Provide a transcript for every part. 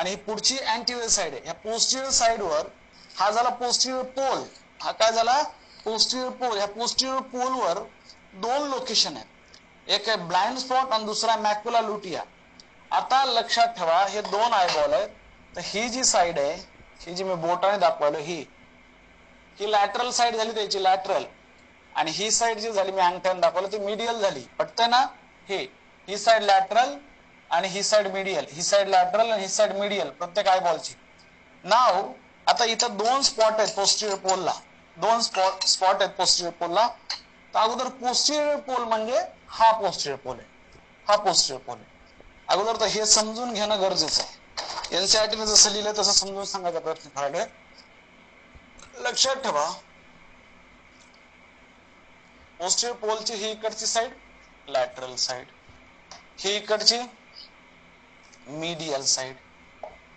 आणि ही पुढची अँटिरियर साइड आहे. ह्या पोस्टिरियर साइडवर हा झाला पोस्टिरियर पोल. हा काय झाला? Posterior pole. ह्या पोस्टिरियर पोलवर दोन लोकेशन आहेत. एक आहे ब्लाइंड स्पॉट आणि दुसरा मॅक्युला लुटिया. आता लक्षात ठेवा हे दोन आयबॉल आहेत. तर ही जी साइड आहे, ही जी मी बोटाने दाखवलं, ही लॅटरल साइड झाली त्याची, लॅटरल. आणि ही साइड जी झाली मी अंगठ्याने दाखवलं ती मीडियल झाली. पटतंय ना? ही साइड लॅटरल आणि ही साइड मीडियल. ही साइड लॅटरल आणि ही साइड मीडियल प्रत्येक आयबॉलची. नाव आता इथं दोन स्पॉट आहेत पोस्टिरियर पोलला. दोन स्पॉट आहेत पोस्टिरियर पोलला. तर अगोदर पोस्टिरियर पोल म्हणजे हा पोस्टिरियर पोल आहे. हा पोस्टिरियर पोल आहे. अगोदर तर हे समजून घेणं गरजेचं आहे. एनसीईआरटीने जसं लिहिलंय तसं समजून सांगायचा प्रयत्न करायला. लक्षात ठेवा पोस्टिरियर पोलची ही इकडची साइड लॅटरल साइड, ही इकडची मीडियल साइड.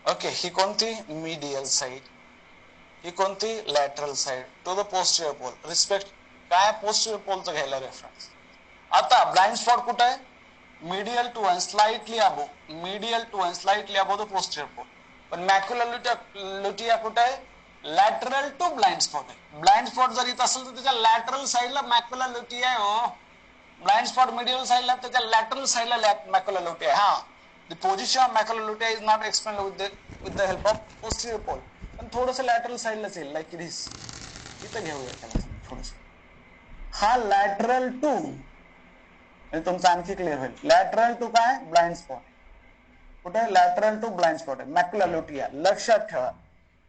ओके, ही कोणती? Medial side. ही कोणती? Lateral side to the posterior pole. Respect काय पोस्टिरियर पोलचं घ्यायला रेफरन्स. आता ब्लाइंड स्पॉट कुठे आहे? Medial to and slightly above. Medial to and slightly above the posterior pole. पण मॅक्युलर लुटिया कुठे आहे? लॅटरल टू ब्लाइंड स्पॉट आहे. ब्लाइंड स्पॉट जर इथं असेल तर त्याच्या लॅटरल साइडला मॅक्युलर लुटिया आहे. हो, ब्लाइंड स्पॉट मीडियल साइडला, त्याच्या लॅटरल साइडला मॅक्युलर लुटिया आहे. हा, the position of macular lutei is not explained with the help of posterior pole. पण थोडंसं लॅटरल साइडलाच येईल, लाईक इट इज. इथं घेऊया त्याला थोडस. हा लॅटरल टू, तुमचं आणखी क्लिअर होईल. लॅटरल टू काय? Blind spot. कुठे? लॅटरल टू ब्लाइंड स्पॉट आहे मॅक्युलर लुटिया. लक्षात ठेवा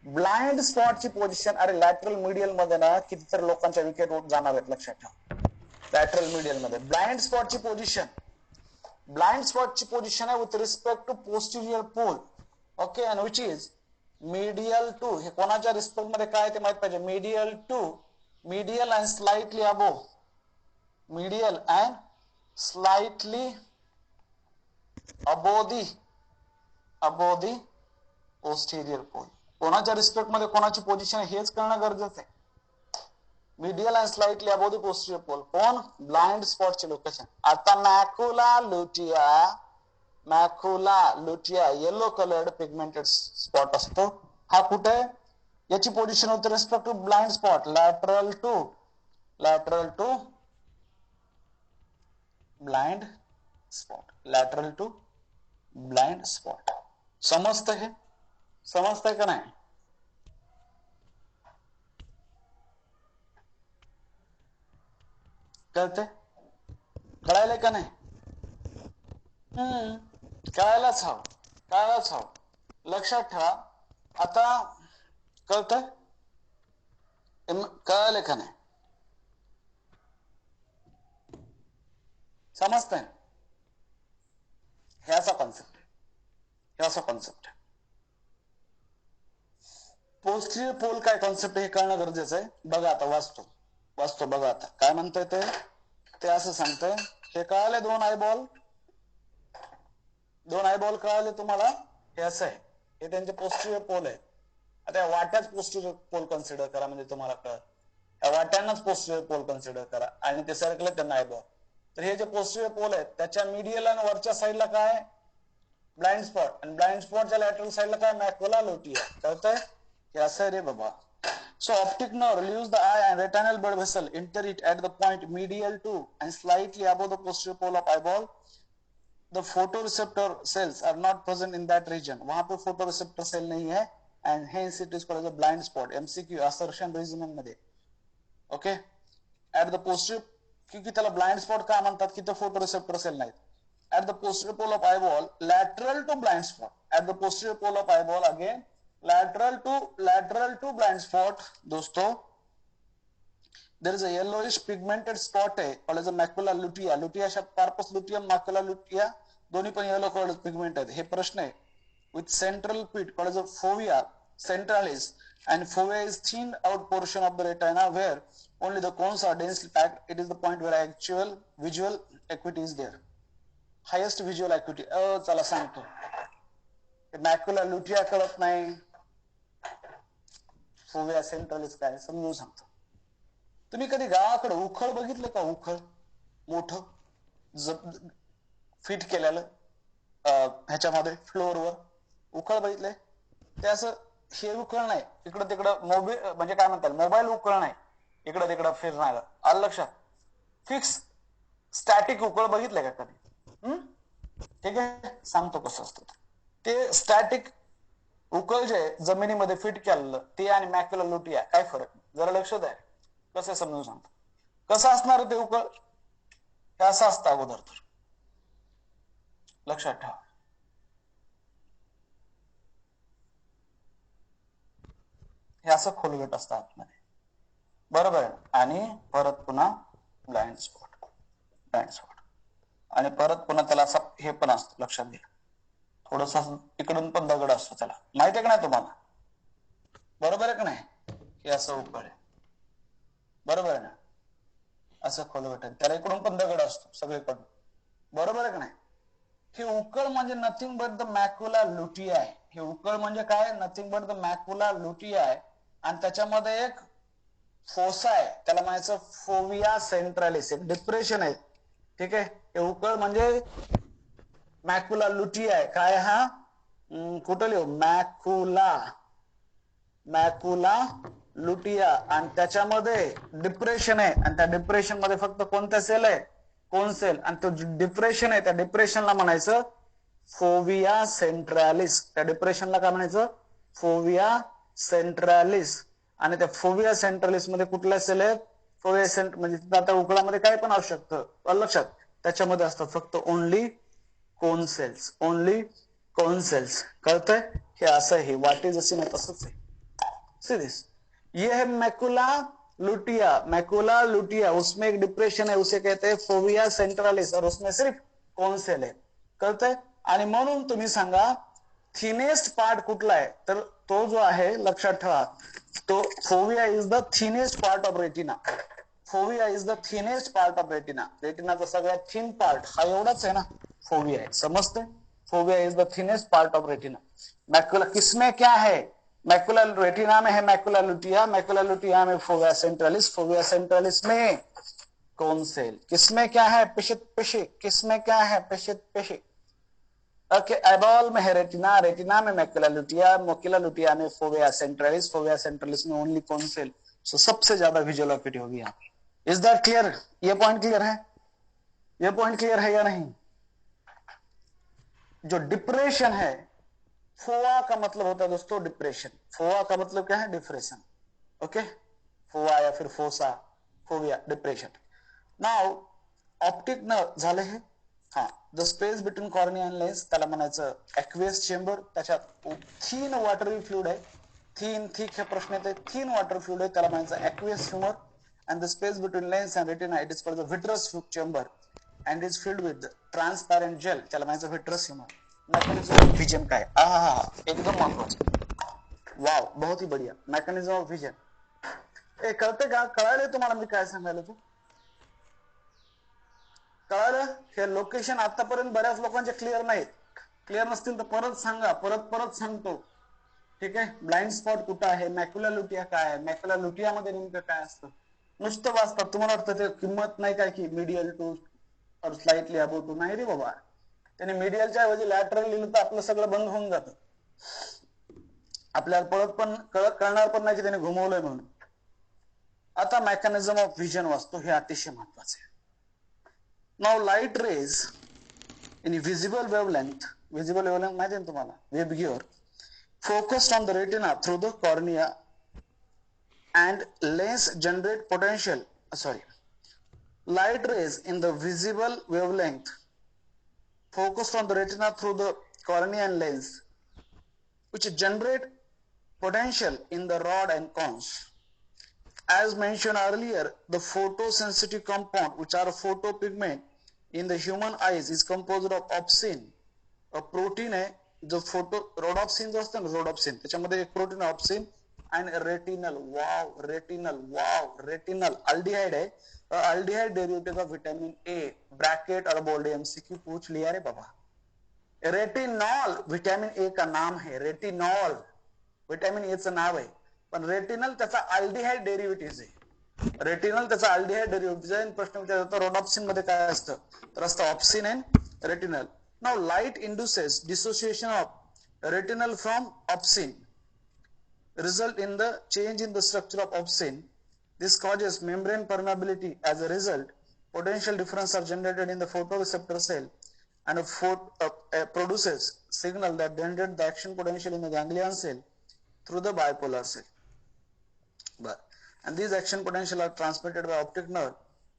ब्लाइंड स्पॉटची पोझिशन, अरे लॅटरल मीडियल मध्ये ना कितीतरी लोकांच्या विकेट जाणार आहेत. लक्षात ठेवा लॅटरल मीडियल मध्ये ब्लाइंड स्पॉटची पोझिशन. ब्लाइंड स्पॉटची पोझिशन आहे with respect to posterior pole. Okay, and which is medial to. हे कोणाच्या रिस्पेक्ट मध्ये काय ते माहित पाहिजे. Medial to, medial and slightly above, medial and slightly above the posterior pole. कोणाच्या रिस्पेक्ट मध्ये कोणाची पोझिशन आहे हेच कळणं गरजेचं आहे. Medial and slightly above the posterior pole. कोण? ब्लाइंड स्पॉटचे लोकेशन. आता macula lutea yellow coloured pigmented spot असतो. हा कुठे? याची पोझिशन होते respect to blind spot, lateral to blind spot, lateral to blind spot. समजतं? हे समजतंय का नाही? कळते? कळायलंय का नाही? कळायलाच हवं. लक्षात ठेवा. आता कळतंय? कळायलंय का नाही? समजतंय? हे असा कॉन्सेप्ट आहे. पोस्टिरियर पोल काय कॉन्सेप्ट हे कळणं गरजेचं आहे. बघा आता वाचतो बघा आता काय म्हणतंय ते असं सांगतंय. हे कळाले दोन आयबॉल कळाले तुम्हाला. हे असं आहे, हे त्यांचे पोस्टिरियर पोल आहे. आता या वाट्याच पोस्टिरियर पोल कन्सिडर करा म्हणजे तुम्हाला कळत. या वाट्यांनाच पोस्टिरियर पोल कन्सिडर करा आणि ते सर्कल त्यांना आयबॉल. तर हे जे पोस्टिरियर पोल आहेत त्याच्या मीडियल आणि वरच्या साईडला काय? Blind spot. आणि ब्लाइंड स्पॉटच्या लॅटरल साईडला काय? मॅक्युला लुटिया. कळतंय? हे असं आहे रे बाबा. So optic nerve leaves the eye and retinal blood vessel enter it at the point medial to and slightly above the posterior pole of eyeball. The photoreceptor cells are not present in that region. वहां पे photoreceptor cell नहीं है and hence it is called as a blind spot. MCQ assertion reasoning मध्ये. Okay, at the posterior, क्योंकि त्याला blind spot का म्हणतात की ते photoreceptor cell नाहीत. At the posterior pole of eyeball, lateral to blind spot. At the posterior pole of eyeball again, lateral to blind spot. दोस्तों, there is a yellowish pigmented spot है called as a macula lutea. Lutea शब्द corpus luteum, macula lutea दोन्ही पण yellow colored pigment आहेत. हे प्रश्न आहे. With central pit called as a fovea centralis, and fovea is thinned out portion of the retina where only the cones are densely packed. It is the point where actual visual acuity is there. Highest visual acuity. चला सांगतो. Macula लुटिया कळत नाही, fovea centralis काय समजून सांगतो. तुम्ही कधी गावाकडे उखळ बघितलं का? उखळ मोठं फिट केलेलं ह्याच्यामध्ये फ्लोअरवर उकळ बघितले ते असं हे उकळ नाही, इकडं तिकडं मोबाईल म्हणजे काय म्हणतात मोबाईल उकळ नाही, इकडं तिकडं फिरणार. आलं लक्षात? फिक्स स्टॅटिक उकळ बघितलंय का कधी? ठीक आहे, सांगतो कसं असतं ते. स्टॅटिक उकळ जे जमिनीमध्ये फिट केलेलं ते आणि मॅक्युलर लुटिया काय फरक? जरा लक्ष द्या, कसं समजून सांगतो. कसं असणार ते उकळ? हे असं असतं अगोदर तर, लक्षात ठेवा. हे असं खोलगट असतं आतमध्ये, बरोबर आहे. आणि परत पुन्हा ब्लाइंड स्पॉट आणि परत पुन्हा त्याला असं हे पण असतं, लक्षात घ्या. थोडस इकडून पण दगड असतो त्याला, माहिती आहे का नाही तुम्हाला? बरोबर आहे का नाही? हे असं उकळ आहे, बरोबर आहे ना? असं खोलगट आहे, त्याला इकडून पण दगड असतो सगळीकडून, बरोबर आहे का नाही? हे उकळ म्हणजे नथिंग बट द मॅक्युला लुटिया आहे. हे उकळ म्हणजे काय? नथिंग बट द मॅक्युला लुटिया आहे. आणि त्याच्यामध्ये एक फोसा आहे, त्याला म्हणायचं फोविया सेंट्रालिस, एक डिप्रेशन आहे. ठीक आहे, हे उकळ म्हणजे मॅक्युला लुटिया आहे. काय हा? कुठं लिहू? मॅक्युला लुटिया. आणि त्याच्यामध्ये डिप्रेशन आहे, आणि त्या डिप्रेशन मध्ये फक्त कोणत्या सेल आहे? Cone cell. आणि तो डिप्रेशन आहे, त्या डिप्रेशनला म्हणायचं फोविया सेंट्रालिस. त्या डिप्रेशनला काय म्हणायचं? फोविया सेंट्रालिस. आणि त्या फोविया सेंट्रालिस मध्ये कुठल्या सेल आहेत? फोविया म्हणजे आता उकळामध्ये काय पण असू शकतं, लक्षात. त्याच्यामध्ये असतात फक्त only cone cells, only cone cells. कळतंय? हे असं आहे, वाटी जशी ना तसंच आहे. सी दिस, ये है मैकुला लुटिया, उसमें एक डिप्रेशन है, उसे कहते हैं फोविया सेंट्रालिस, और उसमें सिर्फ कोन सेल है. कळतंय? आणि म्हणून तुम्ही सांगा थिनेस्ट पार्ट कुठला आहे? तर तो जो आहे, लक्षात ठेवा, तो fovea is the thinnest part of retina. Fovea is the thinnest part of retina. रेटिनाचा सगळ्यात थिन पार्ट हा एवढाच आहे ना, फोविया है. समझते? Fovea is the thinnest part of retina. Macula किसमें क्या है? मैकुला रेटिना में है मैकुला लुटिया, मैकुला लुटिया में फोविया सेंट्रालिस, फोविया सेंट्रालिस में कोन सेल. किसमें क्या है? पिशित पिशी. किसमें क्या है? पिशित पिशी. ओके, आईबॉल में है रेटिना, रेटिना में मैकुला लुटिया, मैकुला लुटिया में फोविया सेंट्रालिस, फोविया सेंट्रालिस में ओनली कोन सेल. सो सबसे ज्यादा विजुअल ऑक्यूटी होगी यहाँ पे. Is that clear? ये पॉइंट क्लियर है? ये पॉइंट क्लियर है या नहीं? जो डिप्रेशन है, फोआ का मतलब होता है दोस्तों डिप्रेशन. फोआ का मतलब क्या है? डिप्रेशन. ओके, फोआ या फिर fossa, fovea, depression. Now optic nerve झाले हे. हा, the space between cornea and lens, त्याला म्हणायचं ॲक्वियस चेंबर. त्याच्यात थीन वॉटरी फ्लुइड आहे. थीन थिक हे प्रश्न येते. थीन वॉटर फ्लुइड आहे, त्याला म्हणायचं aqueous humour. And the space between lens and retina it is called the vitreous chamber and is filled with transparent gel, त्याला म्हणायचं vitreous humour. Mechanism of vision काय? एकदम महत्वाचं. वाव, बहुत ही बढ़िया. मैकेनिज्म ऑफ विजन हे कळते का? कळाले तुम्हाला मी काय सांगायला? तू कळालं? हे लोकेशन आतापर्यंत बऱ्याच लोकांचे क्लिअर नाहीत. क्लिअर नसतील तर परत सांगा, परत सांगतो. ठीक आहे, ब्लाइंड स्पॉट कुठं आहे, मॅक्युला लुटिया काय आहे, मॅक्युला लुटिया मध्ये नेमकं काय असतं? नुसतं वाचतात, तुम्हाला वाटतं ते किंमत नाही काय की मीडियल टू और स्लाइटली अबो टू. नाही रे बाबा, त्याने मीडियलच्या ऐवजी लॅटरल लिहिलं तर आपलं सगळं बंद होऊन जातं. आपल्याला कळणार पण नाही की त्याने घुमवलंय म्हणून. आता मेकॅनिझम ऑफ व्हिजन वाचतो, हे अतिशय महत्वाचे आहे. Now light rays in visible wavelength, visible wavelength माहिती आहे तुम्हाला, web gear, focused on the retina through the cornea and lens generate potential, light rays in the visible wavelength focused on the retina through the cornea and lens which generate potential in the rod and cones. As mentioned earlier, the photosensitive compound which are photopigment in the human eyes is composed of opsin, a protein आहे जो photo, rhodopsin जो असतं ना, rhodopsin, त्याच्यामध्ये एक protein obscene, आणि retinal. Wow, retinal aldehyde आहे. Aldehyde derivative of vitamin A, bracket और बोल्ड एमसीक्यू पूछ लिया रे बाबा. रेटिनॉल विटामिन ए का नाम है, रेटिनॉल विटामिन ए चं नाव आहे, पण रेटिनल त्याचा अल्डिहाइड डेरिव्हेटिव्ह आहे. रेटिनल त्याचा अल्डिहाइड डेरिव्हेटिव्ह आहे. प्रश्न विचारतो रोडॉप्सिन मध्ये काय असतं, तर असतं obscene and retinal. Now light induces dissociation of retinal from opsin result in the change in the structure of opsin. This causes membrane permeability. As a result, potential difference are generated in the photoreceptor cell and produces signal that generate the action potential in the ganglion cell through the bipolar cell. And these action potential are transmitted by optic nerve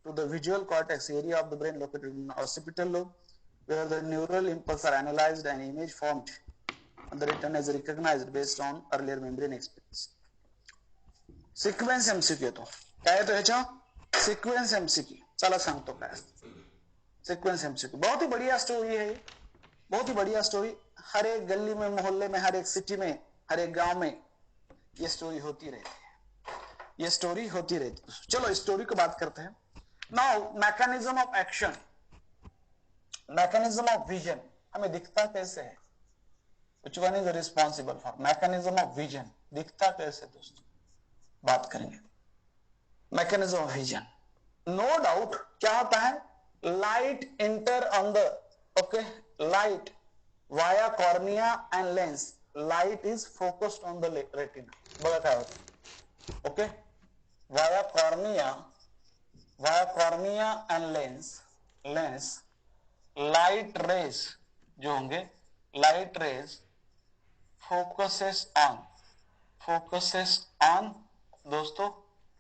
to the visual cortex area of the brain located in occipital lobe, where the neural impulse are analyzed and image formed and the retina is recognized based on earlier membrane experience. Sequence MCQ येतो. काय येतो ह्याच्या? Sequence MCQ. चला सांगतो काय असतं sequence MCQ. बहुत ही बढ़िया स्टोरी है, बहुत ही बढ़िया स्टोरी. हर एक गली में, मोहल्ले में, हर एक सिटी में, हर एक गांव में ये स्टोरी होती रहती है, ये स्टोरी होती रहती है. चलो स्टोरी को बात करते हैं. Now mechanism of action, mechanism of vision. हमें दिखता कैसे है? Which one is responsible for mechanism of vision? दिखता कैसे दोस्तों? बात करेंगे. Mechanism of vision. No doubt क्या होता है? Light enter on the light via cornea and lens. Light is focused on the retina. बघा काय होतं. Okay, via cornea and lens light rays जो होंगे, लाइट रेज फोकसेस ऑन दोस्तों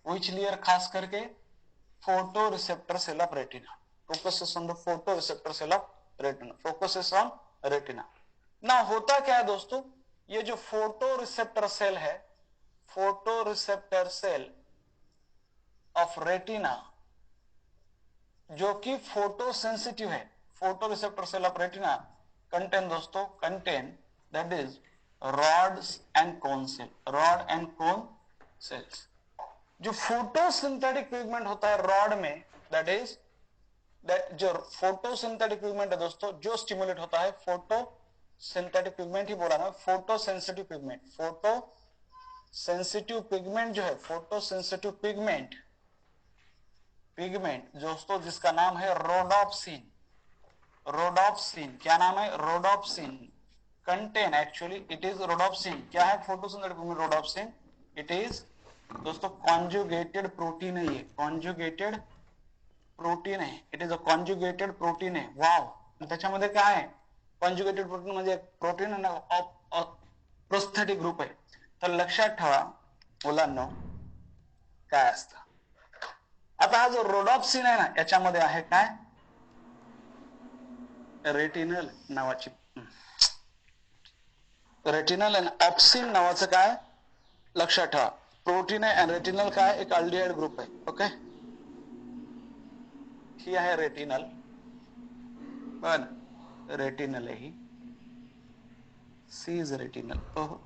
which layer? खास करके photo receptor cell of retina. Focuses on the photo receptor cell of retina. Focuses on retina. ना होता क्या है दोस्तों? ये जो फोटो रिसेप्टर सेल है, photo receptor cell of retina जो कि फोटो सेंसिटिव है, photo receptor cell of retina contain दोस्तों, contain that is rods and cone cell. Rod and cone cells. जो फोटोसिंथेटिक पिगमेंट होता है रॉड में, दैट इज जो फोटोसिंथेटिक पिगमेंट है दोस्तों, जो स्टिमुलेट होता है, फोटोसिंथेटिक पिगमेंट ही बोला मैं, फोटोसेंसिटिव पिगमेंट. फोटोसेंसिटिव पिगमेंट जो है, फोटोसेंसिटिव पिगमेंट दोस्तों जिसका नाम है रोडोप्सिन. रोडोप्सिन क्या नाम है? Rhodopsin. Content actually it is rhodopsin. क्या है photosynthetic pigment? Rhodopsin. It is दोस्तों कॉन्जुगेटेड प्रोटीन है. ये कॉन्जुगेटेड प्रोटीन है. It is a conjugated protein है. वाव. त्याच्यामध्ये काय आहे? कॉन्जुगेटेड प्रोटीन म्हणजे प्रोटीन प्रोस्थेटिक ग्रुप आहे. तर लक्षात ठेवा मुलांनो काय असतं. आता हा जो रोडोप्सिन आहे ना, याच्यामध्ये आहे काय? रेटिनल नावाची, रेटिनल आणि ऑप्सिन नावाचं काय लक्षात ठेवा प्रोटीन आहे. आणि रेटिनल काय? एक अल्डिहाइड ग्रुप आहे. ओके, ही आहे रेटिनल. पण रेटिनल आहे ही, सी इज रेटिनल. ओहो,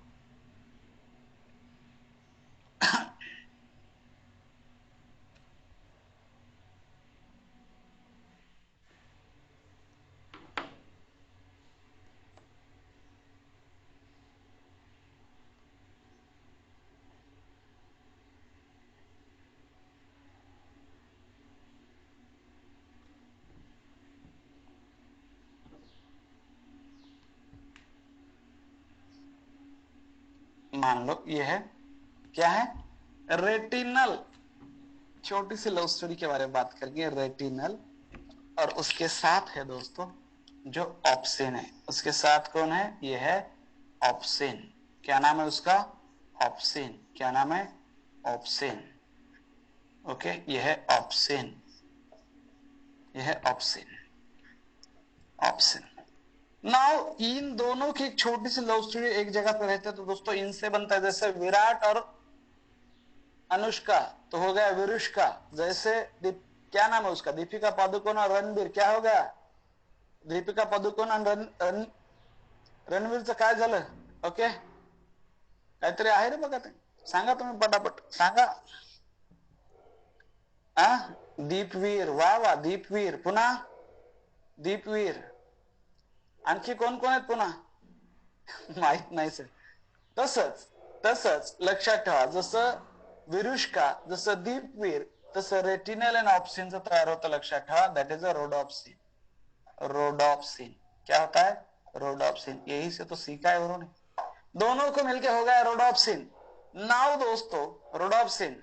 मान लो ये है, क्या है? रेटिनल. छोटी सी लव स्टोरी के बारे में बात करेंगे. रेटिनल और उसके साथ है दोस्तों जो ऑप्सिन है. उसके साथ कौन है? ये है ऑप्सिन. क्या नाम है उसका? ऑप्सिन. क्या नाम है? ऑप्सिन. ओके, ये है ऑप्सिन. ये है ऑप्सिन. ऑप्सिन. नाउ इन दोनों की एक छोटी सी लव स्टोरी एक जगह पे रहते हैं तो दोस्तों इनसे बनता है जैसे विराट और अनुष्का तो हो गया विरुष्का. जैसे क्या नाम है उसका? दीपिका पादुकोण और रणबीर. क्या हो गया? दीपिका पादुकोण आणि रणवीरचं काय झालं? ओके, काहीतरी आहे रे बघा ते. सांगा तुम्ही पटापट सांगा. दीपवीर. वा वा, दीपवीर. पुन्हा दीपवीर. आणखी कोण कोण आहेत पुन्हा? माहित नाही सर. तसंच लक्षात ठेवा, जसं विरुष्का, जसं दीपवीर, तसं रेटिनल आणि ऑप्सिनचं तयार होतं. लक्षात ठेवा, that is a rhodopsin. Rhodopsin क्या होता है? रोडोप्सिन, यही से तो सीखा है उन्होंने, दोनों को मिलके हो गया रोडोप्सिन। नाउ दोस्तों रोडोप्सिन,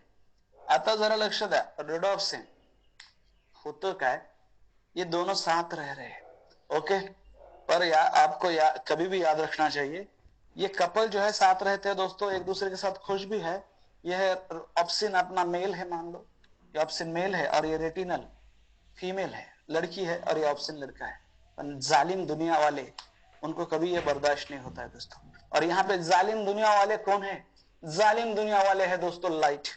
आता जरा लक्ष द्या, रोडोप्सिन होतं काय, ये दोनों साथ रह रहे हैं, ओके। पर आपको कभी भी याद रखना चाहिए, ये कपल जो है साथ रहते हैं दोस्तों, एक दूसरे के साथ खुश भी है। यह ऑप्सिन अपना मेल है, मान लो ये ऑप्सिन मेल है और ये रेटिनल फीमेल है, लड़की है, और ये ऑप्सिन लड़का है। जालिम दुनिया वाले, उनको कभी ये बर्दाश्त नहीं होता है दोस्तों। और यहाँ पे जालिम दुनिया वाले कौन है? जालिम दुनिया वाले है दोस्तों लाइट।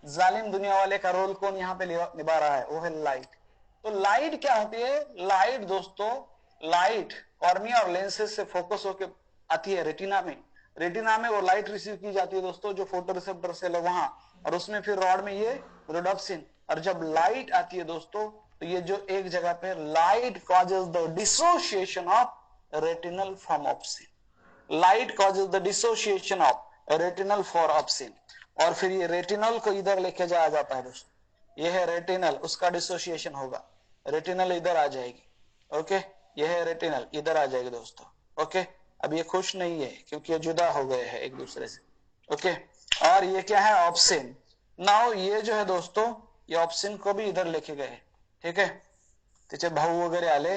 जालिम दुनिया वाले का रोल कौन यहाँ पे निभा रहा है? वो है लाइट। तो लाइट क्या होती है? लाइट दोस्तों, लाइट कॉर्निया और लेंसेज से फोकस होकर आती है रेटिना में। रेटिना में वो लाइट रिसीव की जाती है दोस्तों, जो फोटो रिसेप्टर सेल है वहां, और उसमें फिर रॉड में ये रोडोप्सिन। और जब लाइट आती है दोस्तों, तो ये जो एक जगह पे light causes the dissociation of retinal from opsin. Light causes the dissociation of retinal for opsin, और फिर ये रेटिनल को इधर लेके जाया जाता है दोस्तों। ये है रेटिनल, उसका डिसोसिएशन होगा, रेटिनल इधर आ जाएगी, ओके। ये है रेटिनल, इधर आ जाएगी दोस्तों, ओके। अब ये खुश नहीं है क्योंकि ये जुदा हो गए हैं एक दूसरे से, ओके। और ये क्या है? ऑप्सिन। नाउ ये जो है दोस्तों, ये ऑप्सिन को भी इधर लेके गए, ठीक आहे, त्याचे भाऊ वगैरे आले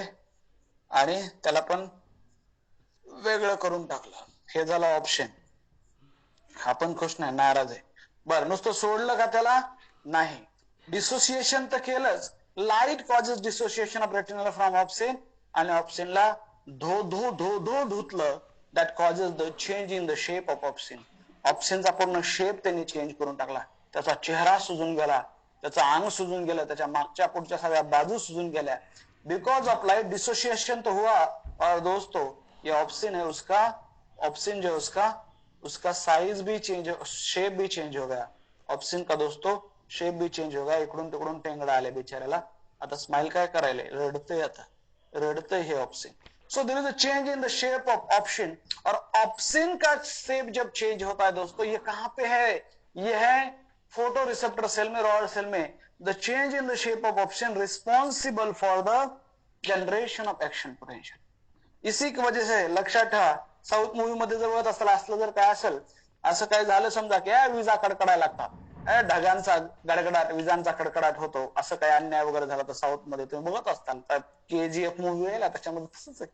आणि त्याला पण वेगळं करून टाकलं, हे झालं ऑप्शन। हा पण खुश नाही, नाराज आहे। बरं, नुसतं सोडलं का त्याला? नाही, डिसोसिएशन तर केलंच। Light causes dissociation of retinal from opsin, आणि ऑप्सिनला धो धो धो धो धुतलं, that causes the change in the shape of opsin. ऑप्सिनचा पूर्ण शेप त्यांनी चेंज करून टाकला, त्याचा चेहरा सुजून गेला, त्याचं अंग सुजून गेलं, त्याच्या मागच्या पुढच्या सगळ्या बाजू सुजून गेल्या, बिकॉज ऑफ लाइट डिसोसिएशन तो हुआ। और दोस्तों ये ऑप्सिन है, उसका ऑप्सिन जो है उसका साइज भी चेंज, शेप भी चेंज हो गया। ऑप्सिन का दोस्तों शेप भी चेंज हो गया, इकडून तिकडून टेंगडा आले बिचाऱ्याला, आता स्माइल काय करायले, रडते, आता रडते हे opsin. So there is a change in the shape of opsin. और ऑप्सिन का शेप जब चेंज होता है दोस्तों, ये कहां पे है? ये है फोटो रिसेप्टर सेल में, रॉड सेल में। The change in the shape of opsin responsible for the generation of action potential. इसी की वजह से लक्षात ठेवा, साऊथ मूवी मध्ये जर बघत असलं जर काय असेल, असं काय झालं समजा की विजा कडकडायला लागतात, ढगांचा गडगडाट, विजांचा कडकडाट होतो, असं काही अन्याय वगैरे झाला तर साऊथ मध्ये तुम्ही बघत असताल, KGF मूवी आहे ना त्याच्यामध्ये तसंच आहे।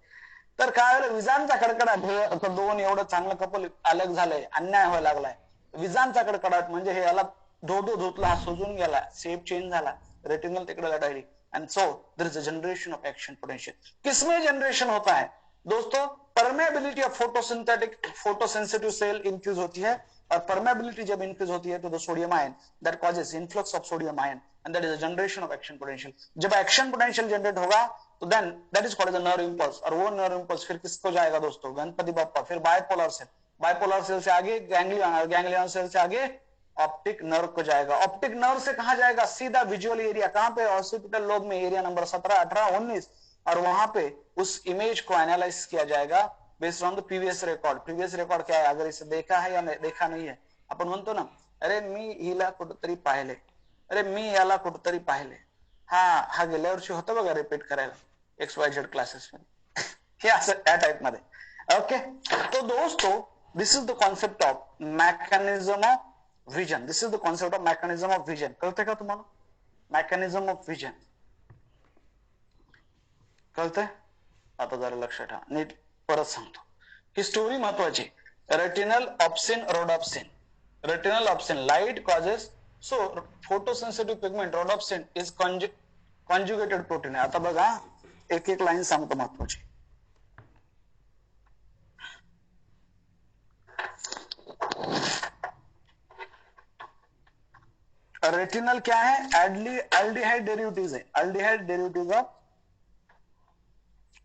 तर काय झालं, विजांचा कडकडाट, हे दोन एवढं चांगलं कपल अलग झालंय, अन्याय व्हायला लागलाय, विजांचा कडकडाट म्हणजे हे याला धो धो धुतला, हा सुजून गेला, शेप चेंज झाला, रेटिनल तिकडे लढायली, and so there is a generation of action potential. किसमें जनरेशन होता है दोस्तों? Permeability of photosensitive cell increase होती है, और परमेबिलिटी जब इंक्रीज होती है तो the sodium ion that causes influx of sodium ion, and that is a generation of action potential. जब एक्शन पोटेंशियल जनरेट होगा तो then that is called as a nerve impulse, और वो नर्व इंपल्स फिर किसको जाएगा दोस्तों? गणपति बप्पा। फिर बायपोलर सेल, बायपोलर सेल से आगे गैंग्लियन, गैंग्लियन सेल से आगे ऑप्टिक नर्व को जाएगा। ऑप्टिक नर्व से कहां जाएगा? सीधा विजुअल एरिया, कहां पे? ऑक्सीपिटल लोब में, एरिया नंबर 17, 18, 19, और वहां पे उस इमेज को एनालाइज किया जाएगा based on the previous record. Previous record क्या है? अगर इसे देखा है या देखा नहीं है, आपण म्हणतो ना, अरे मी हिला कुठेतरी पाहिले, अरे मी याला कुठेतरी पाहिले, हा गेल्या वर्षी होतं बघा रिपीट करायला XYZ क्लासेस मध्ये, हे असं त्या टाइप मध्ये, ओके। तो दोस्तों this is the concept of mechanism of vision, this is the concept of mechanism of vision. कळतंय का तुम्हाला? मैकेनिज्म ऑफ विजन कळतंय? आता जरा लक्षात ठेवा, नीट परत सांगतो, ही स्टोरी महत्वाची। Retinal opsin, rhodopsin, retinal opsin, light causes, so photosensitive pigment rhodopsin is conjugated protein आहे। आता बघा, एक एक लाईन सांगतो महत्वाची। रेटिनल क्या है? एल्डिहाइड डेरिवेटिव्स है, aldehyde derivatives of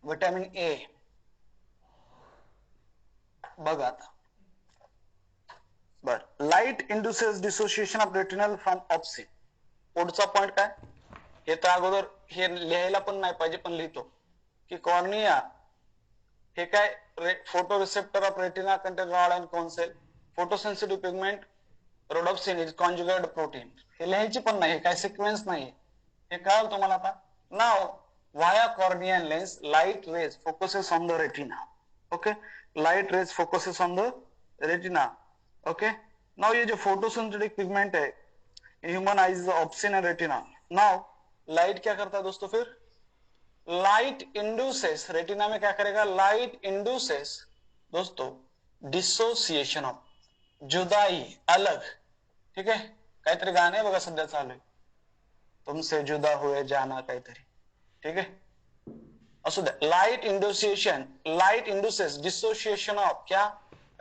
vitamin A. बघा आता, बर, light induces dissociation of retinal from opsin. पुढचा पॉइंट काय? हे तर अगोदर हे लिहायला पण नाही पाहिजे, पण लिहितो की कॉर्निया हे काय? Photoreceptor of retina contain rod and cone cell, photosensitive pigment rhodopsin is conjugated protein. हे लिहायची पण नाही, काय सिक्वेन्स नाही, हे कळलं तुम्हाला आता? Now via cornea lens light rays focuses on the retina, okay, light rays focuses on the retina. Okay, now ये जो फोटोसिंथेटिक पिगमेंट है human eyes, obscene end retina. Now light क्या करता है दोस्तों, फिर लाइट इंड्यूसेस, रेटिना में क्या करेगा, लाइट इंड्यूसेस दोस्तों डिसोसिएशन ऑफ, जुदाई, अलग, ठीक आहे, काहीतरी गाणं आहे बघा सध्या चालू आहे, तुमसे जुदा हुए जाना काहीतरी, ठीक आहे, असू द्या, लाइट इंडोसिएशन, लाइट इंड्यूसेस डिसोसिएशन ऑफ क्या,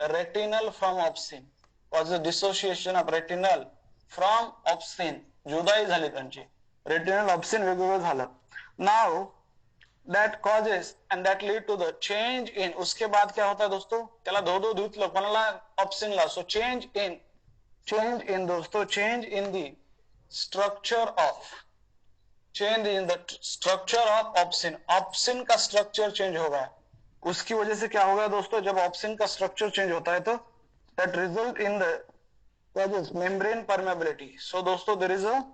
retinal from opsin, cause dissociation of retinal from opsin, जुदाई झाली त्यांची, रेटिनल ऑप्सिन वेगवेगळं झालं। Now that causes and that lead to the change in, उसके बाद क्या होता है दोस्तों, त्याला धो धुतलं कोणाला, ऑप्सिनला, सो चेंज इन दोस्तों, change in the structure of, change in the structure of obscene, obscene का स्ट्रक्चर चेंज होगा, उसकी वजह से क्या होगा दोस्तों, जब ऑप्सिन का स्ट्रक्चर चेंज होता है तो that result in the causes membrane permeability, so दोस्तों there is a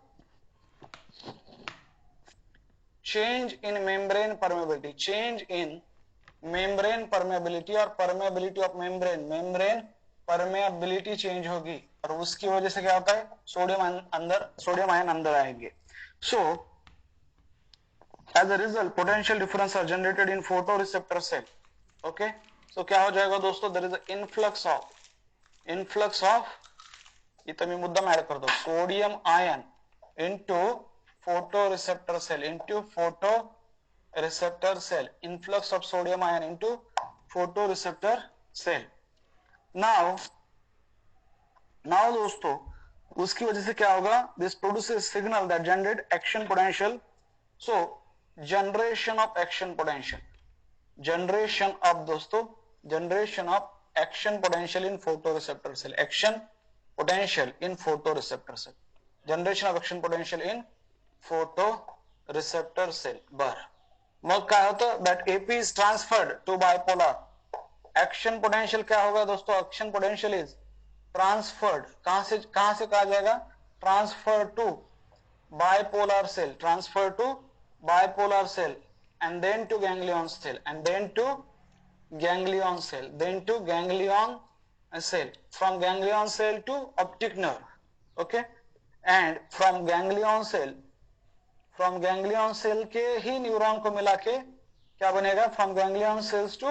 change in membrane permeability, change in membrane permeability और permeability of membrane, membrane permeability change होगी, और उसकी वजह से क्या होता है, सोडियम आयन अंदर आएंगे। So as a result potential difference are generated in photoreceptor cell। okay, so क्या हो जाएगा दोस्तों, there is a influx of इतना मैं मुद्दा ऐड कर दो, sodium ion into photoreceptor cell, influx of sodium ion into photoreceptor cell। now दोस्तों उसकी वजह से क्या होगा, this produces signal that generate action potential, so generation of action potential, generation of action potential in photoreceptor cell, action potential in photoreceptor cell, generation of action potential in photoreceptor cell bar। मग काय होतं, that AP is transferred to bipolar, action potential क्या होगा दोस्तों, action potential is transferred, कहां से कहा जाएगा, transferred to bipolar cell, and then to ganglion cell, from ganglion cell to optic nerve। okay, and from ganglion cell के ही neuron को मिला के क्या बनेगा, from ganglion cells to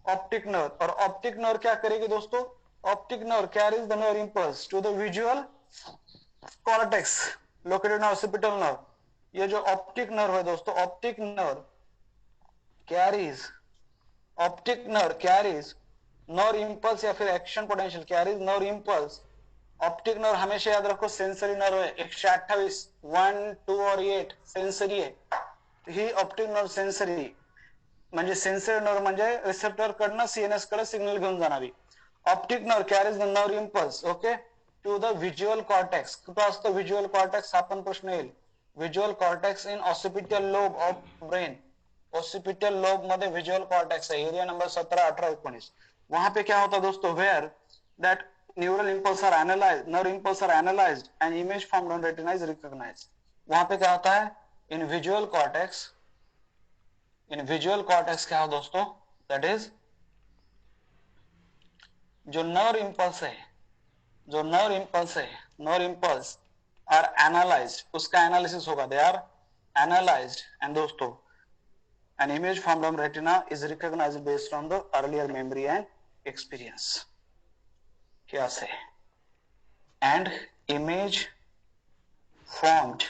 optic nerve, और ऑप्टिक नर्व क्या करेगी दोस्तों, optic nerve carries the nerve impulse to the visual cortex located in occipital nerve. ये जो ऑप्टिक नर्व है दोस्तों, optic nerve carries nerve impulse या फिर action potential, carries nerve impulse. Optic nerve हमेशा याद रखो सेंसरी नर्व है, 128 1 2 और 8 सेंसरी आहे, ही ऑप्टिक नर्व सेंसरी म्हणजे सेंसरी नर्व म्हणजे रिसेप्टर कडनं सीएनएस कडे सिग्नल घेऊन जाणारी। Optic nerve carries the nerve impulse okay to the visual cortex. कुठं असतो व्हिज्युअल कॉर्टेक्स, हा पण प्रश्न येईल। Visual cortex in occipital lobe of brain, occipital lobe मध्ये व्हिज्युअल कॉर्टेक्स है, एरिया नंबर 17 18 19। वहां पे क्या होता दोस्तों, where that neural impulse are analyzed, nerve impulse are analyzed and image formed on retina is recognized। वहां पे क्या होता है, in visual cortex क्या हो दोस्तों, that is जो nerve impulse are analyzed, उसका analysis होगा, they are analyzed and दोस्तों an image formed on retina is recognized based on the earlier memory and experience। क्या से, and image formed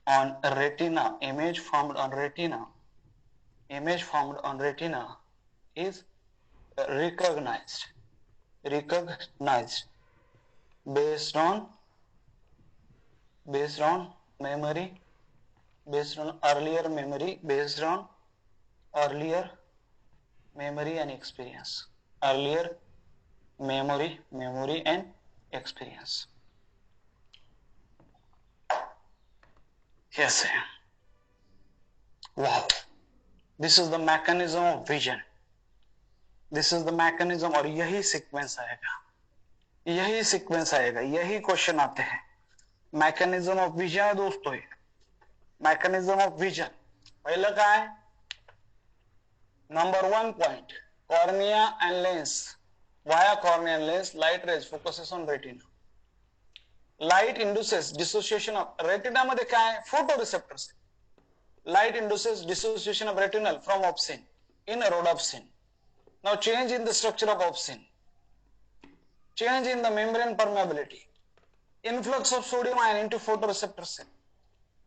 on retina is recognized based on memory, based on earlier memory and experience, earlier memory and experience। yes, wow, this is the mechanism of vision, और यही sequence आएगा, यही question आते हैं। Mechanism of vision दोस्तों, mechanism of vision पहिलं काय, Number 1 point, cornea and lens. Via cornea and lens, light rays focuses on retina. Light induces dissociation of retina मध्ये काय photoreceptors. Light induces dissociation of retinal from opsin in rhodopsin. Now change in the structure of opsin, change in the membrane permeability, influx of sodium ion into photoreceptor cell,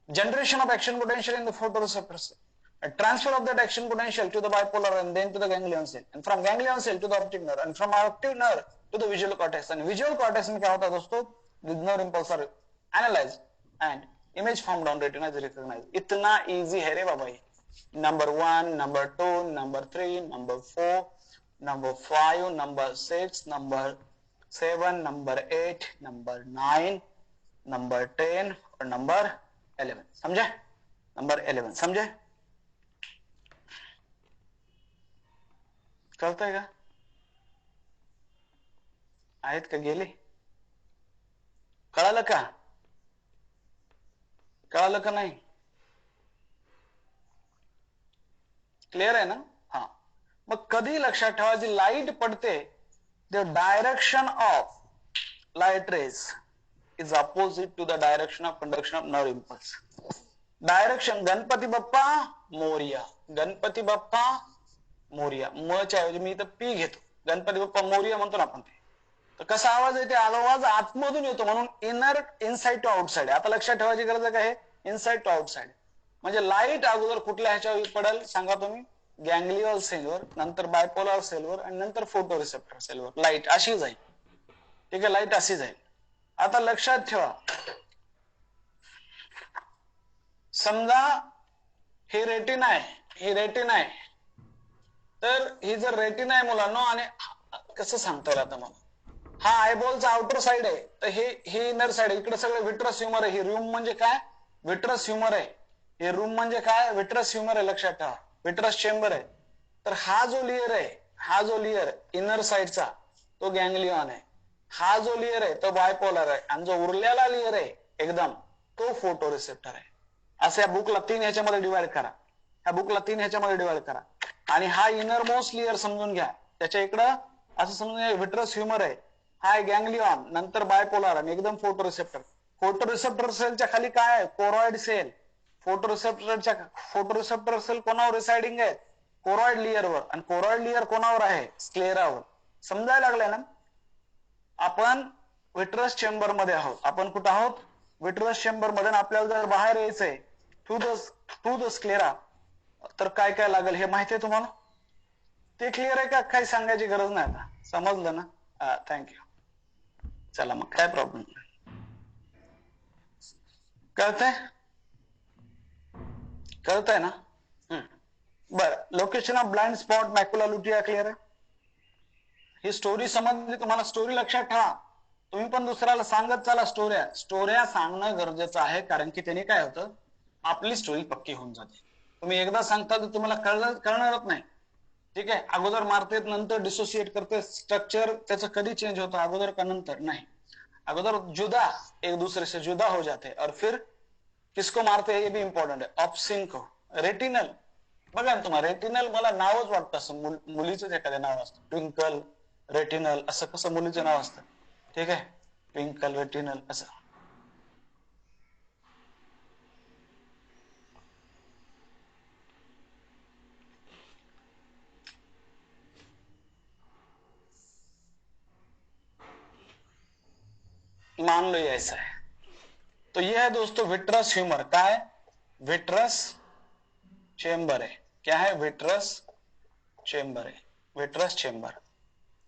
generation of action potential in the photoreceptor cell, a transfer of that action potential to the bipolar and then to the ganglion cell, and from ganglion cell to the optic nerve, and from optic nerve to the visual cortex. And visual cortex में क्या होता है दोस्तों? With nerve impulse are analyzed and image formed on retina is recognized. इतना easy है रे बाबा ये. Number 1, number 2, number 3, number 4, number 5, number 6, number 7, number 8, number 9, number 10 और number 11. समझे? Number 11 समझे? कळतंय का? आहेत का गेली? कळालं का? कळालं का नाही? क्लिअर आहे ना? हा. मग कधी लक्षात ठेवा, जी लाईट पडते, the direction of light rays is opposite to the direction of conduction of nerve impulse. Direction Ganpati Bappa Morya, Ganpati Bappa Morya. म च्या ऐवजी मी इथं पी घेतो, गणपती बाप्पा मोरया म्हणतो ना आपण. ते तर कसा आवाज येते? आवाज आतमधून येतो, म्हणून इनर इनसाइड टू आउटसाइड. आता लक्षात ठेवायची गरज आहे काय? Inside to outside. म्हणजे लाईट अगोदर कुठल्या ह्याच्यावर पडेल सांगा तुम्ही? गॅंग्लियल सेलवर, नंतर बायपोलर सेलवर आणि नंतर फोटो रिसेप्टर सेलवर. लाईट अशी जाईल. ठीक आहे, लाईट अशी जाईल. आता लक्षात ठेवा, समजा हे रेटिना आहे, ही रेटिना आहे, तर ही जर रेटिना आहे मुलांनो, आणि कसं सांगता येईल आता मला, हा आयबॉलचा आउटर साइड आहे, तर हे इनर साइड आहे. इकडे सगळं विट्रस ह्युमर आहे. ही रूम म्हणजे काय? विट्रस ह्युमर आहे. हे रूम म्हणजे काय? विट्रस ह्युमर आहे. लक्षात ठेवा, विट्रस चेंबर आहे. तर हा जो लेयर आहे, हा जो लेयर इनर साइडचा, तो गॅंग्लियॉन आहे. हा जो लेयर आहे तो बायपोलर आहे, आणि जो उरलेला लेयर आहे एकदम, तो फोटो रिसेप्टर आहे. असं या बुकला 3 ह्याच्यामध्ये डिवाइड करा. ह्या बुकला 3 ह्याच्यामध्ये डिवाइड करा. आणि हा इनर मोस्ट लेयर समजून घ्या. त्याच्या इकडं असं समजून घ्या, विट्रस ह्युमर आहे, हा गॅंग्लियॉन, नंतर बायपोलर आणि एकदम फोटो रिसेप्टर. फोटो रिसेप्टर सेलच्या खाली काय आहे? Choroid cell. Photo receptor cell कोणावर रिसाइडिंग आहे? कोरॉइड लेयरवर. आणि कोरॉइड लेयर कोणावर आहे? स्क्लेरावर. समजायला लागलंय ना? आपण विट्रस चेंबर मध्ये आहोत. आपण कुठं आहोत? विट्रस चेंबर मध्ये. आपल्याला जर बाहेर यायचंय थ्रू द स्क्लेरा, तर काय काय लागेल हे माहिती आहे तुम्हाला? ते क्लिअर आहे का? काही सांगायची गरज नाही. आता समजलं ना? थँक्यू. चला मग, काय प्रॉब्लेम? कळतंय? कळतंय ना? बर. Location of blind spot macula lutea clear आहे? ही स्टोरी समजली तुम्हाला? स्टोरी लक्षात ठेवा. तुम्ही पण दुसऱ्याला सांगत चला स्टोऱ्या सांगणं गरजेचं आहे, कारण की त्याने काय होतं, आपली स्टोरी पक्की होऊन जाते. तुम्ही एकदा सांगता तर तुम्हाला कळणारच नाही. ठीक आहे, अगोदर मारते नंतर डिसोसिएट करते. स्ट्रक्चर त्याचं कधी चेंज होतं, अगोदर का नंतर? नाही, अगोदर जुदा, एक दूसरे से जुदा हो जाते. और फिर किसको मारते हैं, ये भी इंपॉर्टंट है, ऑप्सिन को. रेटिनल बघा ना तुम्हाला, रेटिनल मला नावच वाटतं असं मुलीचंच एखादं नाव असतं, ट्विंकल, रेटिनल, असं कसं मुलीचं नाव असतं. ठीक आहे, ट्विंकल, रेटिनल असं. मान लो ये ऐसा है. तो ये है दोस्तों विट्रस ह्यूमर. काय? विट्रस चेंबर आहे. क्या है? विट्रस चेंबर आहे. Vitreous chamber.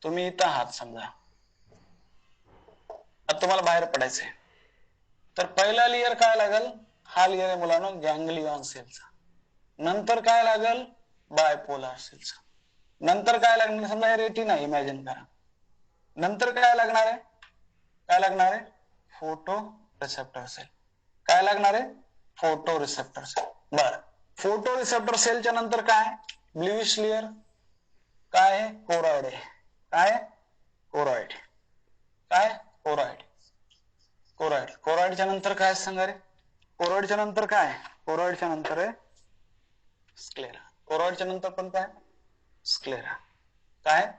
तुम्ही इथं आहात समजा, आता तुम्हाला बाहेर पडायचंय, तर पहिला लेयर काय लागेल? हा लेयर आहे मुलांनो गॅंग्लियॉन सेलचा. नंतर काय लागेल? बायपोलर सेलचा. नंतर काय लागणार? समजा हे रेटिना इमॅजिन करा. नंतर काय लागणार आहे? काय लागणार आहे? Photo receptor cell. काय लागणार आहे? Photo receptor cell. बर. फोटो रिसेप्टर सेलच्या नंतर काय? Bluish layer. काय आहे? कोरॉइड आहे. काय? कोरॉइड. काय? कोरॉइड. कोरॉइड. कोरॉइडच्या नंतर काय सांगा रे? कोरॉइडच्या नंतर काय? कोरॉइडच्या नंतर आहे स्क्लेरा. कोरॉइडच्या नंतर पण काय? स्क्लेरा. काय?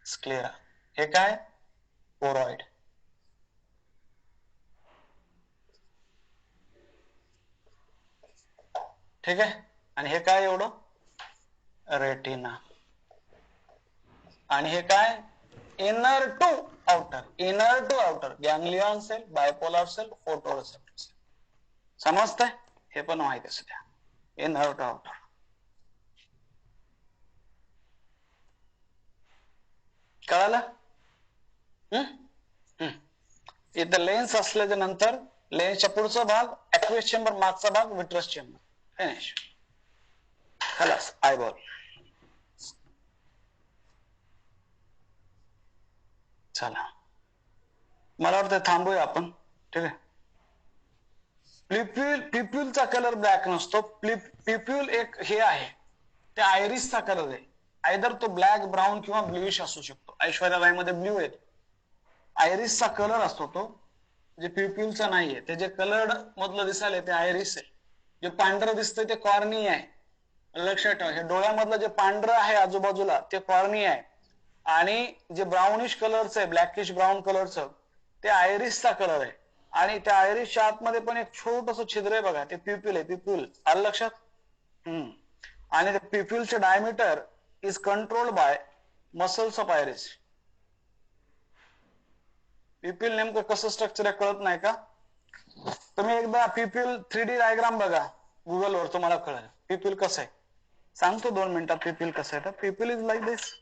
स्क्लेरा. हे काय? कोरॉइड. ठीक आहे. आणि हे काय एवढं? रेटिना. आणि हे काय? Inner to outer. Inner to outer. Ganglion cell, bipolar cell, photoreceptor cell. समजतंय? हे पण माहिती असू द्या. Inner to outer. कळालं? इथं लेन्स असल्याच्या नंतर लेन्सच्या पुढचा भाग, ऍक्वेस चेंबर मागचा भाग, विट्रस चेंबर. फिनिश. खलास. आयबॉल. चला, मला वाटतं थांबूया आपण. ठीक आहे. पिप्युलचा कलर ब्लॅक नसतो. पिप्युल एक हे आहे, ते आयरिसचा कलर आहे. आयदर तो ब्लॅक, ब्राऊन किंवा ब्ल्यूइश असू शकतो. ऐश्वर्या राय मध्ये ब्ल्यू आहे. आयरिसचा कलर असतो तो, जे पिप्युलचा नाहीये. ते जे कलर्ड मधलं दिसायला ते आयरिस आहे. जे पांढरं दिसतंय ते कॉर्निया आहे. लक्षात ठेवा, हे डोळ्यामधलं जे पांढरं आहे आजूबाजूला ते कॉर्निया आहे. आणि जे ब्राउनिश कलरचं आहे, ब्लॅकिश ब्राऊन कलरचं, ते आयरिसचा कलर आहे. आणि त्या आयरिसच्या आतमध्ये पण एक छोटस छिद्र आहे बघा, ते पिप्युल आहे. पिप्युल आलं लक्षात? आणि ते पिप्युलचे diameter is controlled by muscles of iris. Pupil नेमकं कसं स्ट्रक्चर आहे कळत नाही का? तुम्ही एकदा पिप्युल 3D डायग्राम बघा गुगलवर, तुम्हाला कळेल पिप्युल कसं आहे. सांगतो 2 मिनिटात पिप्युल कसं आहे. तर पिप्युल इज लाईक दिस.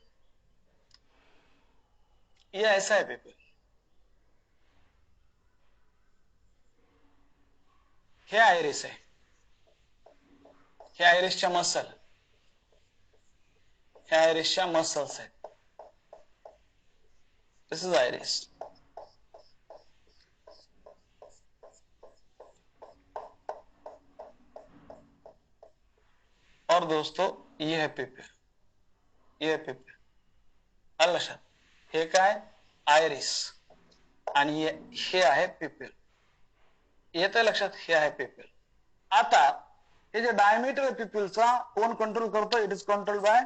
ये ऐसा है पिप्युल. हे आयरिस आहे. हे आयरिसच्या मसल, हे आयरिसच्या मसल्स आहेत. दिस इज आयरिस. और दोस्तों ये है पिप्युल. ये है पिप्युल. आलं लक्षात? हे काय? आयरिस. आणि हे आहे पिप्युल. येतंय लक्षात? हे आहे पिप्युल. आता हे जे डायमीटर आहे पिप्युलचा कोण कंट्रोल करतो? It is control by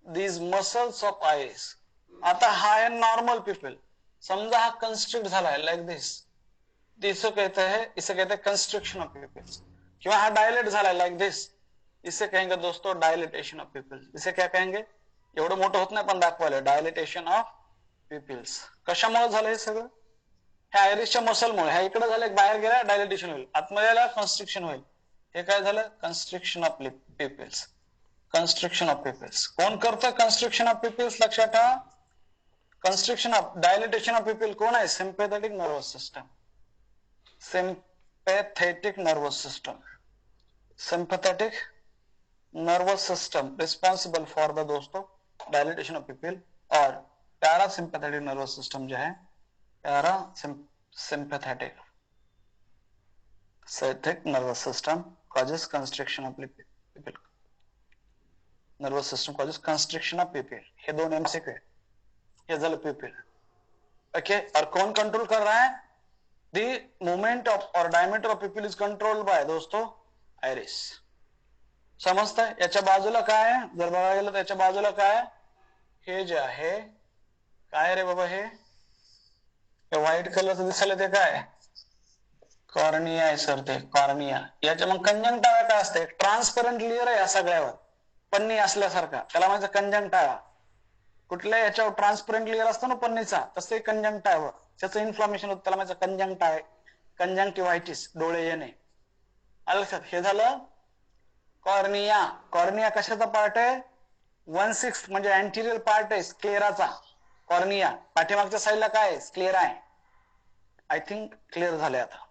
these muscles of iris. आता हा आहे नॉर्मल पिप्युल. समजा हा कंस्ट्रिक्ट झाला है लाइक दिस, इसे कहते हैं कंस्ट्रक्शन ऑफ पिप्युल्स. किंवा हा डायलेट झाला है लाइक दिस, इसे कहेंगे दोस्तों डायलिटेशन ऑफ पिप्युल्स. इसे क्या कहेंगे? एवढं मोठं होत नाही पण दाखवायला, डायलिटेशन ऑफ पिप्युल्स. कशामुळे झालं हे सगळं? ह्या आयरिसच्या मसलमुळे. ह्या इकडे झालं, बाहेर गेला डायलिटेशन होईल, आतमध्ये आला कन्स्ट्रिक्शन होईल. हे काय झालं? Constriction of पिप्युल्स. Constriction of पिप्युल्स. कोण करतं कन्स्ट्रिक्शन ऑफ पिप्युल्स? लक्षात ठेवा. कन्स्ट्रिक्शन ऑफ डायलिटेशन ऑफ पिप्युल कोण आहे? Sympathetic nervous system. Sympathetic nervous system. Sympathetic nervous system responsible for the दोस्तों डायलिटेशन ऑफ पिप्युल. और पैरासिम्पैथेटिक नर्वस सिस्टम जो है, parasympathetic nervous system causes constriction of pupil. Nervous system causes constriction of pupil. हे दोन MCQ है. ये झालं पिप्युल. Okay. और कौन कंट्रोल कर रहा है? द मूवमेंट ऑफ और diameter of pupil is controlled by दोस्तों आयरिस. समजतंय? याच्या बाजूला काय आहे? जर बघायला गेलं तर याच्या बाजूला काय आहे? हे जे आहे काय रे बाबा, हे व्हाईट कलरचं दिसायला ते काय? कॉर्निया आहे सर, ते कॉर्निया. याच्या मग कंजंक्टिवा काय असते? ट्रान्सपरंट लेअर आहे या सगळ्यावर, पन्नी असल्यासारखा, त्याला म्हणायचं कंजंक्टिवा. कुठल्या याच्यावर ट्रान्सपरंट लेअर असतो ना पन्नीचा, तसे कंजंक्टिवा. त्याचं इन्फ्लामेशन होतं, त्याला म्हणायचं कंजंक्टिवा, कंजंक्टिव्हायटिस, डोळे येणे. आलं लक्षात? हे झालं कॉर्निया. कॉर्निया कशाचा पार्ट आहे? 1/6 म्हणजे अँटिरियर पार्ट आहे स्क्लेराचा. कॉर्निया पाठीमागच्या साईडला काय आहे? स्क्लेरा आहे. आय थिंक क्लिअर झाले आता.